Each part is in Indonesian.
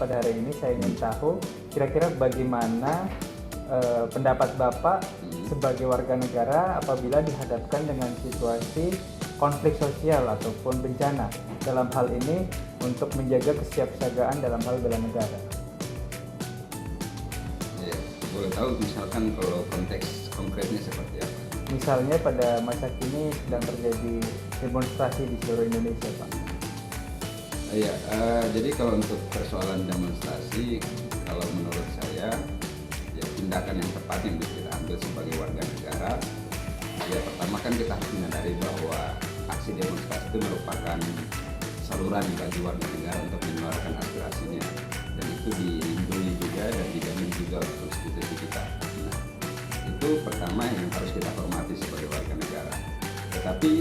pada hari ini saya ingin tahu kira-kira bagaimana pendapat Bapak sebagai warga negara apabila dihadapkan dengan situasi konflik sosial ataupun bencana, dalam hal ini untuk menjaga kesiapsiagaan dalam hal bela negara. Ya, boleh tahu misalkan kalau konteks konkretnya seperti apa? Misalnya pada masa kini sedang terjadi demonstrasi di seluruh Indonesia, Pak. Iya, jadi kalau untuk persoalan demonstrasi, kalau menurut saya, ya tindakan yang tepat yang bisa kita ambil sebagai warga negara, ya pertama kan kita harus menyadari bahwa aksi demonstrasi itu merupakan saluran bagi warga negara untuk menyuarakan aspirasinya, dan itu dilindungi juga dan dijamin juga oleh konstitusi kita. Nah, itu pertama yang harus kita hormati sebagai warga negara. Tetapi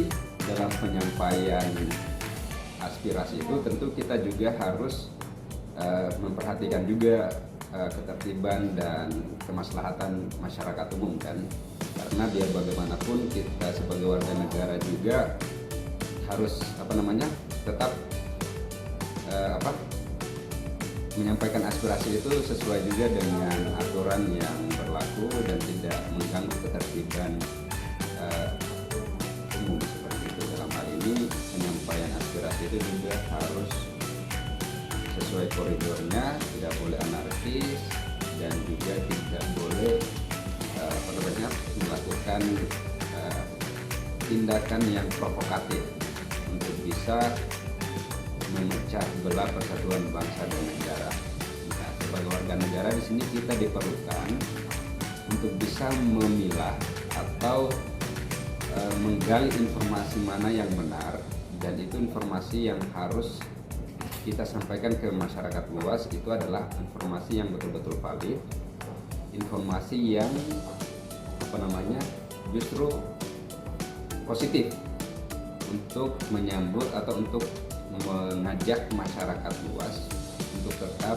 dalam penyampaian aspirasi itu tentu kita juga harus memperhatikan juga ketertiban dan kemaslahatan masyarakat umum kan, karena biar bagaimanapun kita sebagai warga negara juga harus tetap menyampaikan aspirasi itu sesuai juga dengan aturan yang berlaku dan tidak mengganggu ketertiban umum seperti itu. Dalam hal ini penyampaian aspirasi itu juga harus sesuai koridornya, tidak boleh anarkis dan juga tidak boleh melakukan tindakan yang provokatif untuk bisa memecah belah persatuan bangsa dan negara. Nah, sebagai warga negara di sini kita diperlukan untuk bisa memilah atau menggali informasi mana yang benar, dan itu informasi yang harus kita sampaikan ke masyarakat luas itu adalah informasi yang betul-betul valid, informasi yang justru positif untuk menyambut atau untuk mengajak masyarakat luas untuk tetap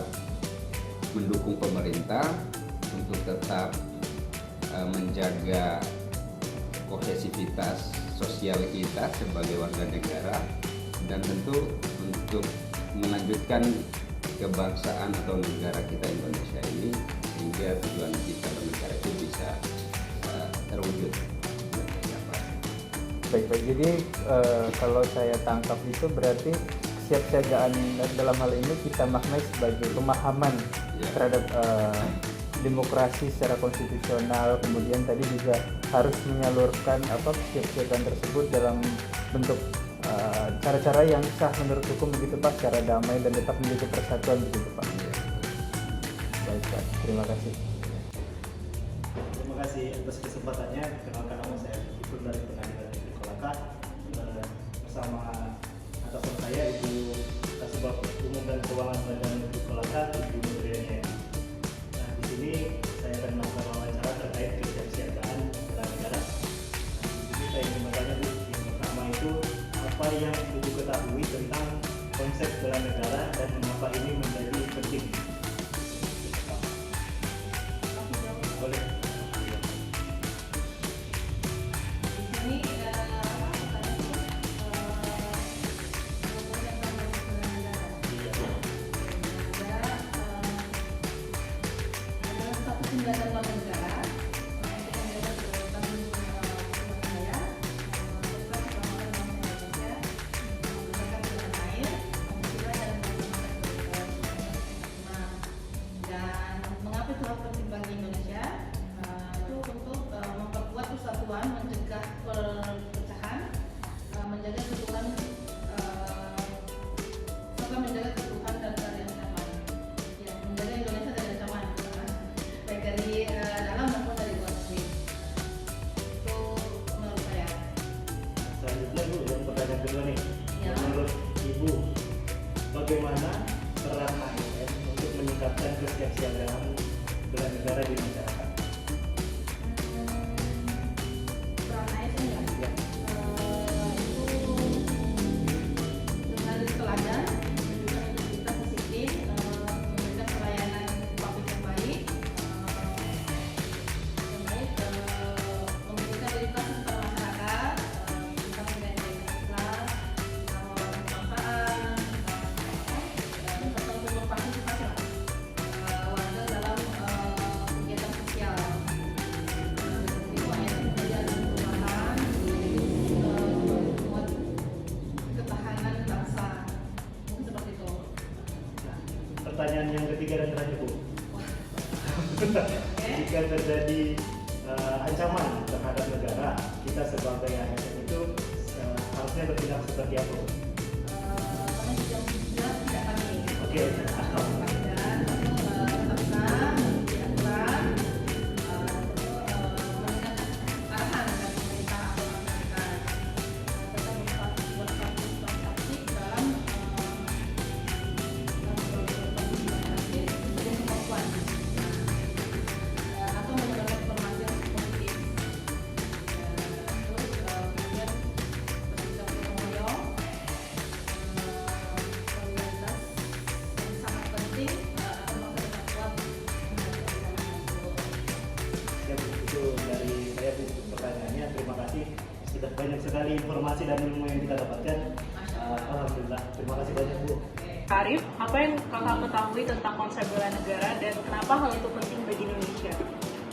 mendukung pemerintah, untuk tetap menjaga kohesivitas sosial kita sebagai warga negara, dan tentu untuk melanjutkan kebangsaan atau negara kita Indonesia ini sehingga tujuan kita bernegara itu bisa terwujud. Baik. Jadi kalau saya tangkap itu berarti kesiapsiagaan dalam hal ini kita maknai sebagai pemahaman terhadap demokrasi secara konstitusional, kemudian tadi juga harus menyalurkan kesiapsiagaan tersebut dalam bentuk cara-cara yang sah menurut hukum begitu Pak, secara damai dan tetap menjaga persatuan begitu Pak. Baik Pak, terima kasih. Terima kasih atas kesempatannya. Kenalkan nama saya Ibnu dari Pengadilan Negeri Kolaka, bersama atasan saya Ibu Kasubag Umum dan Keuangan Pengadilan Negeri Kolaka, Ibu Nuriyani. Nah, di sini saya akan melakukan wawancara terkait kesiapsiagaan bela negara. Nah, di sini saya ingin bertanya Bu, yang pertama itu apa yang Ibu ketahui tentang konsep bela negara dan mengapa ini menjadi penting? Boleh. Tindakan bela negara untuk menjaga kedaulatan hukum saya, serta keselamatan bangsa Indonesia, menggunakan jalan air, Pancasila dan Undang-Undang 45. Dan mengapa itu penting bagi Indonesia? Itu untuk memperkuat persatuan, mencegah perpecahan, menjaga keutuhan serta menjaga keutuhan dan keadilan aman. Ya, menjaga Indonesia dari ancaman baik dari dalam maupun dari luar negeri. Itu menurut saya. Selanjutnya Bu, yang pertanyaan kedua nih. Ya. Menurut Ibu, bagaimana peran ASN untuk meningkatkan kesiapsiagaan bela negara di masyarakat? Peran ASN ya. Ya. Itu dengan teladan dan juga integritas disiplin, memberikan pelayanan publik yang baik, memberikan edukasi kepada masyarakat tentang nilai-nilai Islam, kebangsaan, dan serta untuk berpartisipasi lah pertanyaan yang ketiga dan terakhir, Bu. Jika terjadi ancaman terhadap negara, kita sebagai ASN itu harusnya bertindak seperti apa? Karena tidak jelas tidak kami. Oke. Itu dari saya untuk pertanyaannya. Terima kasih, sudah banyak sekali informasi dan ilmu yang kita dapatkan. Alhamdulillah, terima kasih banyak, Bu. Arif, apa yang kakak ketahui tentang konsep bela negara dan kenapa hal itu penting bagi Indonesia?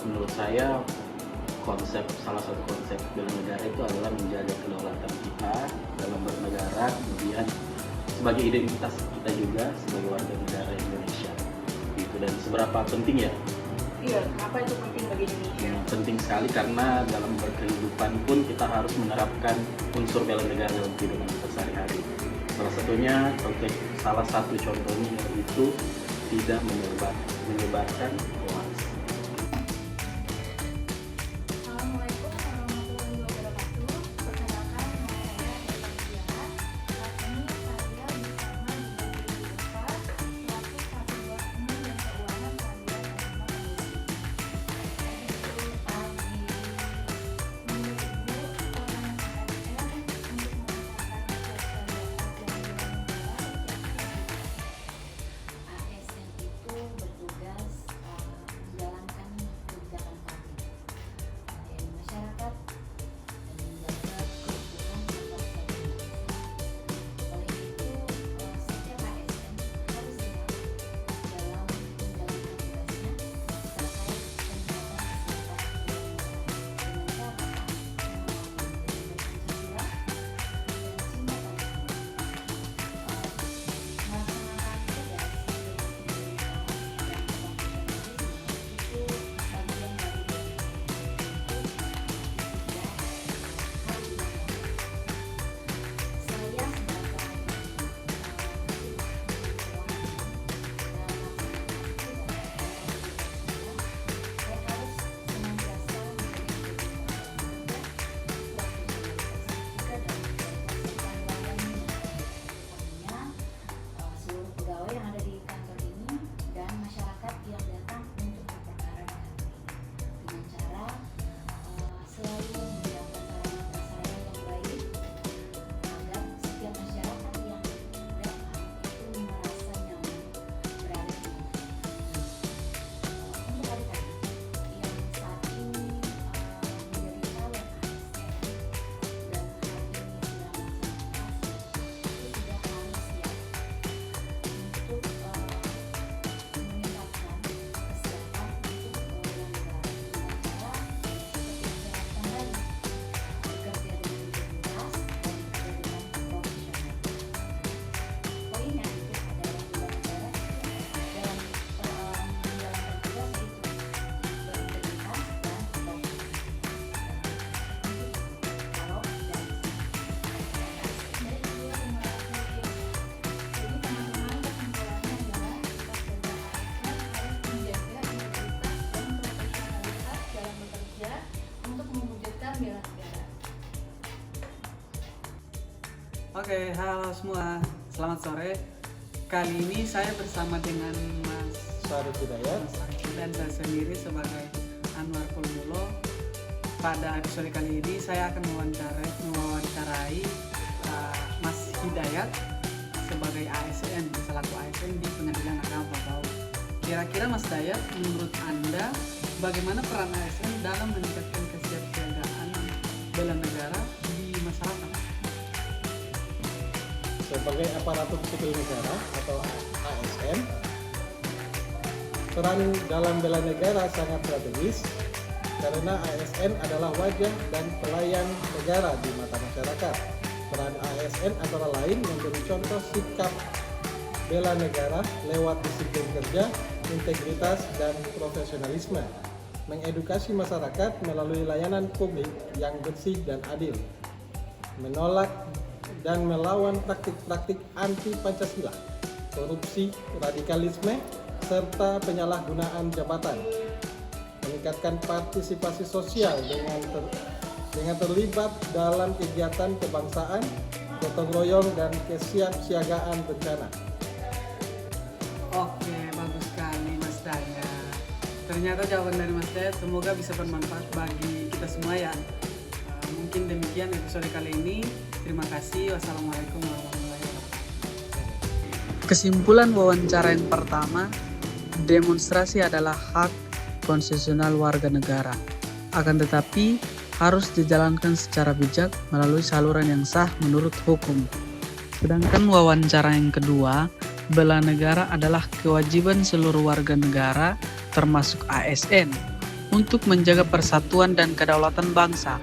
Menurut saya salah satu konsep bela negara itu adalah menjaga kedaulatan kita dalam bernegara, kemudian sebagai identitas kita juga sebagai warga negara Indonesia. Gitu. Dan seberapa penting ya? Iya, kenapa itu penting bagi Indonesia? Penting sekali karena dalam berkehidupan pun kita harus menerapkan unsur bela negara dalam kehidupan kita sehari-hari. Salah satu contohnya yaitu tidak menyebarkan hoax. Assalamualaikum warahmatullahi wabarakatuh. Perkenalkan, nama saya Eva Diana. Saat ini saya bersama dengan Ibu Eva selaku Satuan Umum dan Keuangan Pengadilan Agama Indonesia. Menurut Ibu, peran ASN untuk menegakkan konsep bela negara ASN itu bertugas menjalankan kebijakan publik melayani masyarakat dan menjaga keutuhan bangsa dan bangsa. Oleh itu, setiap ASN harus siap dalam menjalankan tugasnya terkait penerapan sifat dengan catatan melalui Pancasila dan cinta tanah air. Melaksanakan tugas seluruh pegawai yang ada di kantor ini dan masyarakat yang datang untuk memperkarakan dengan cara selalu menyiapkan sarana prasarana yang baik agar setiap masyarakat yang datang itu merasa nyaman berada di sana. Untuk adik-adik yang saat ini menjadi calon ASN dan hari ini sedang melaksanakan itu sudah harus siap untuk meningkatkan kesiapan untuk bela negara dengan cara seperti yang saya katakan tadi, bekerja dengan integritas dan bekerja dengan profesional. Poinnya itu adalah bela negara itu dalam menjalankan tugas itu berintegritas dan profesional. Kalau dari Baik, Bu, terima kasih. Jadi teman-teman, kesimpulannya adalah sifat kerja ASN harus menjaga integritas dan profesionalitas dalam bekerja untuk mewujudkan bela negara. Oke, halo semua. Selamat sore. Kali ini saya bersama dengan Mas Syarif Hidayat. dan saya sendiri sebagai Anwar Pulmulo. Pada episode kali ini saya akan mewawancarai Mas Hidayat sebagai ASN, selaku ASN di Pengadilan Agama Papua. Kira-kira Mas Hidayat, menurut Anda bagaimana peran ASN dalam meningkatkan kesiapsiagaan bela negara di masyarakat? Sebagai aparatur sipil negara atau ASN, peran dalam bela negara sangat strategis karena ASN adalah wajah dan pelayan negara di mata masyarakat. Peran ASN antara lain memberi contoh sikap bela negara lewat disiplin kerja, integritas, dan profesionalisme, mengedukasi masyarakat melalui layanan publik yang bersih dan adil, menolak dan melawan praktik-praktik anti-Pancasila, korupsi, radikalisme, serta penyalahgunaan jabatan, meningkatkan partisipasi sosial dengan terlibat dalam kegiatan kebangsaan, gotong royong, dan kesiapsiagaan bencana. Oke, bagus sekali Mas Dayat. Ternyata jawaban dari Mas Dayat semoga bisa bermanfaat bagi kita semua ya. Mungkin demikian episode kali ini. Terima kasih. Wassalamualaikum warahmatullahi wabarakatuh. Kesimpulan wawancara yang pertama, demonstrasi adalah hak konstitusional warga negara. Akan tetapi harus dijalankan secara bijak melalui saluran yang sah menurut hukum. Sedangkan wawancara yang kedua, bela negara adalah kewajiban seluruh warga negara termasuk ASN untuk menjaga persatuan dan kedaulatan bangsa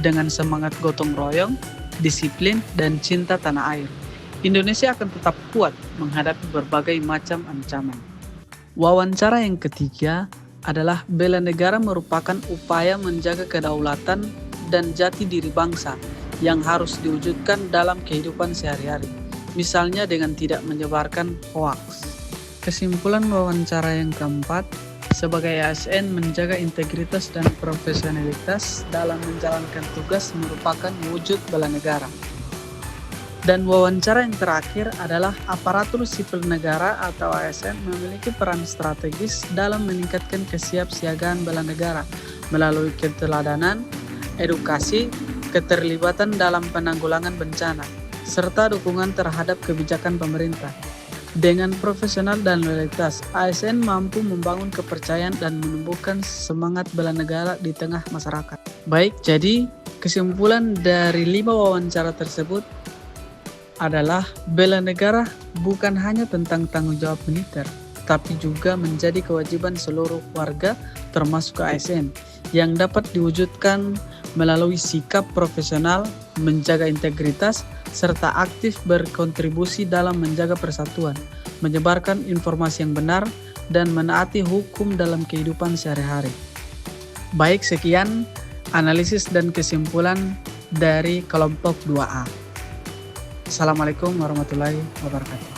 dengan semangat gotong royong, disiplin, dan cinta tanah air. Indonesia akan tetap kuat menghadapi berbagai macam ancaman. Wawancara yang ketiga adalah bela negara merupakan upaya menjaga kedaulatan dan jati diri bangsa yang harus diwujudkan dalam kehidupan sehari-hari, misalnya dengan tidak menyebarkan hoaks. Kesimpulan wawancara yang keempat, sebagai ASN menjaga integritas dan profesionalitas dalam menjalankan tugas merupakan wujud bela negara. Dan wawancara yang terakhir adalah aparatur sipil negara atau ASN memiliki peran strategis dalam meningkatkan kesiapsiagaan bela negara melalui keteladanan, edukasi, keterlibatan dalam penanggulangan bencana, serta dukungan terhadap kebijakan pemerintah. Dengan profesional dan loyalitas, ASN mampu membangun kepercayaan dan menumbuhkan semangat bela negara di tengah masyarakat. Baik, jadi kesimpulan dari 5 wawancara tersebut adalah bela negara bukan hanya tentang tanggung jawab militer, tapi juga menjadi kewajiban seluruh warga termasuk ASN yang dapat diwujudkan melalui sikap profesional, menjaga integritas, serta aktif berkontribusi dalam menjaga persatuan, menyebarkan informasi yang benar, dan menaati hukum dalam kehidupan sehari-hari. Baik, sekian analisis dan kesimpulan dari kelompok 2A. Assalamualaikum warahmatullahi wabarakatuh.